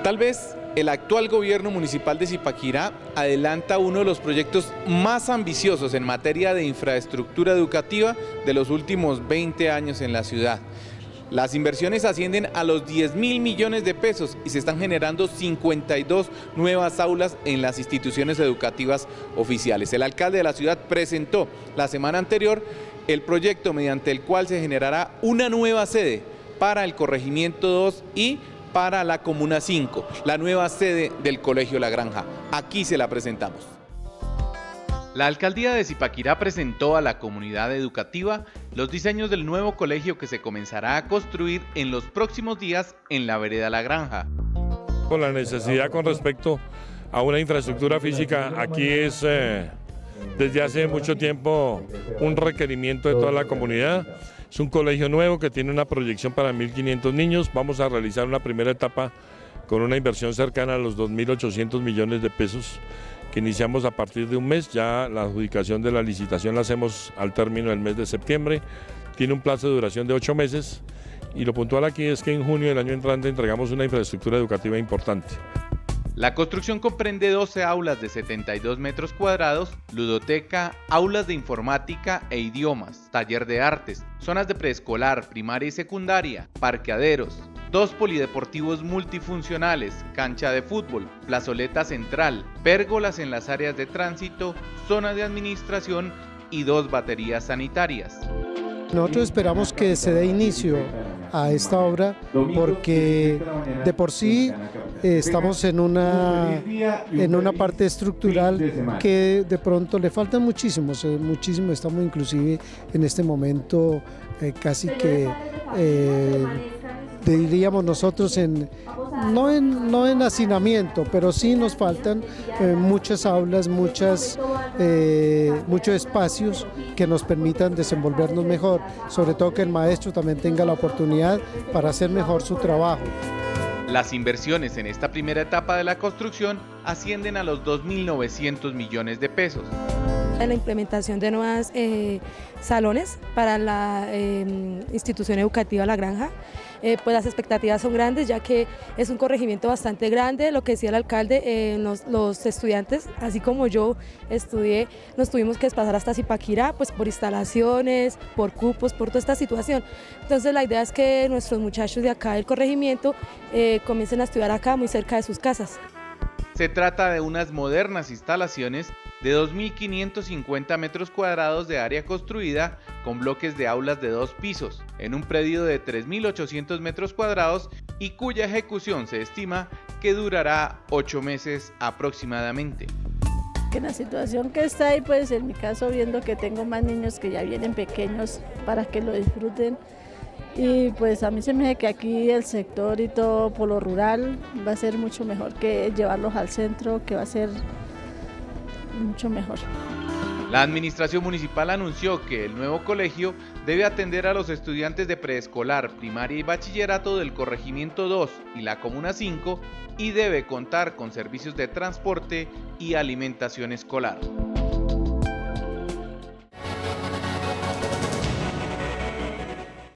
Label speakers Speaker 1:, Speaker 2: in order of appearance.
Speaker 1: Tal vez el actual gobierno municipal de Zipaquirá adelanta uno de los proyectos más ambiciosos en materia de infraestructura educativa de los últimos 20 años en la ciudad. Las inversiones ascienden a los 10.000 millones de pesos y se están generando 52 nuevas aulas en las instituciones educativas oficiales. El alcalde de la ciudad presentó la semana anterior el proyecto mediante el cual se generará una nueva sede para el corregimiento 2 y para la comuna 5, la nueva sede del Colegio La Granja. Aquí se la presentamos. La alcaldía de Zipaquirá presentó a la comunidad educativa los diseños del nuevo colegio que se comenzará a construir en los próximos días en la vereda La Granja.
Speaker 2: Con la necesidad con respecto a una infraestructura física, aquí es desde hace mucho tiempo un requerimiento de toda la comunidad. Es un colegio nuevo que tiene una proyección para 1.500 niños. Vamos a realizar una primera etapa con una inversión cercana a los 2.800 millones de pesos que iniciamos a partir de un mes. Ya la adjudicación de la licitación la hacemos al término del mes de septiembre. Tiene un plazo de duración de 8 meses y lo puntual aquí es que en junio del año entrante entregamos una infraestructura educativa importante.
Speaker 1: La construcción comprende 12 aulas de 72 metros cuadrados, ludoteca, aulas de informática e idiomas, taller de artes, zonas de preescolar, primaria y secundaria, parqueaderos, 2 polideportivos multifuncionales, cancha de fútbol, plazoleta central, pérgolas en las áreas de tránsito, zona de administración y 2 baterías sanitarias.
Speaker 3: Nosotros esperamos que se dé inicio a esta obra porque de por sí estamos en una parte estructural que de pronto le faltan muchísimo, estamos inclusive en este momento casi que diríamos nosotros no en hacinamiento, pero sí nos faltan muchas aulas, muchos espacios que nos permitan desenvolvernos mejor, sobre todo que el maestro también tenga la oportunidad para hacer mejor su trabajo.
Speaker 1: Las inversiones en esta primera etapa de la construcción ascienden a los 2.900 millones de pesos.
Speaker 4: La implementación de nuevos salones para la institución educativa La Granja, pues las expectativas son grandes ya que es un corregimiento bastante grande. Lo que decía el alcalde, los estudiantes, así como yo estudié, nos tuvimos que desplazar hasta Zipaquirá pues por instalaciones, por cupos, por toda esta situación. Entonces la idea es que nuestros muchachos de acá del corregimiento comiencen a estudiar acá muy cerca de sus casas.
Speaker 1: Se trata de unas modernas instalaciones de 2.550 metros cuadrados de área construida con bloques de aulas de 2 pisos, en un predio de 3.800 metros cuadrados y cuya ejecución se estima que durará 8 meses aproximadamente.
Speaker 5: En la situación que está ahí, pues en mi caso viendo que tengo más niños que ya vienen pequeños para que lo disfruten. Y pues a mí se me hace que aquí el sector y todo por lo rural va a ser mucho mejor que llevarlos al centro, que va a ser mucho mejor.
Speaker 1: La administración municipal anunció que el nuevo colegio debe atender a los estudiantes de preescolar, primaria y bachillerato del corregimiento 2 y la comuna 5 y debe contar con servicios de transporte y alimentación escolar.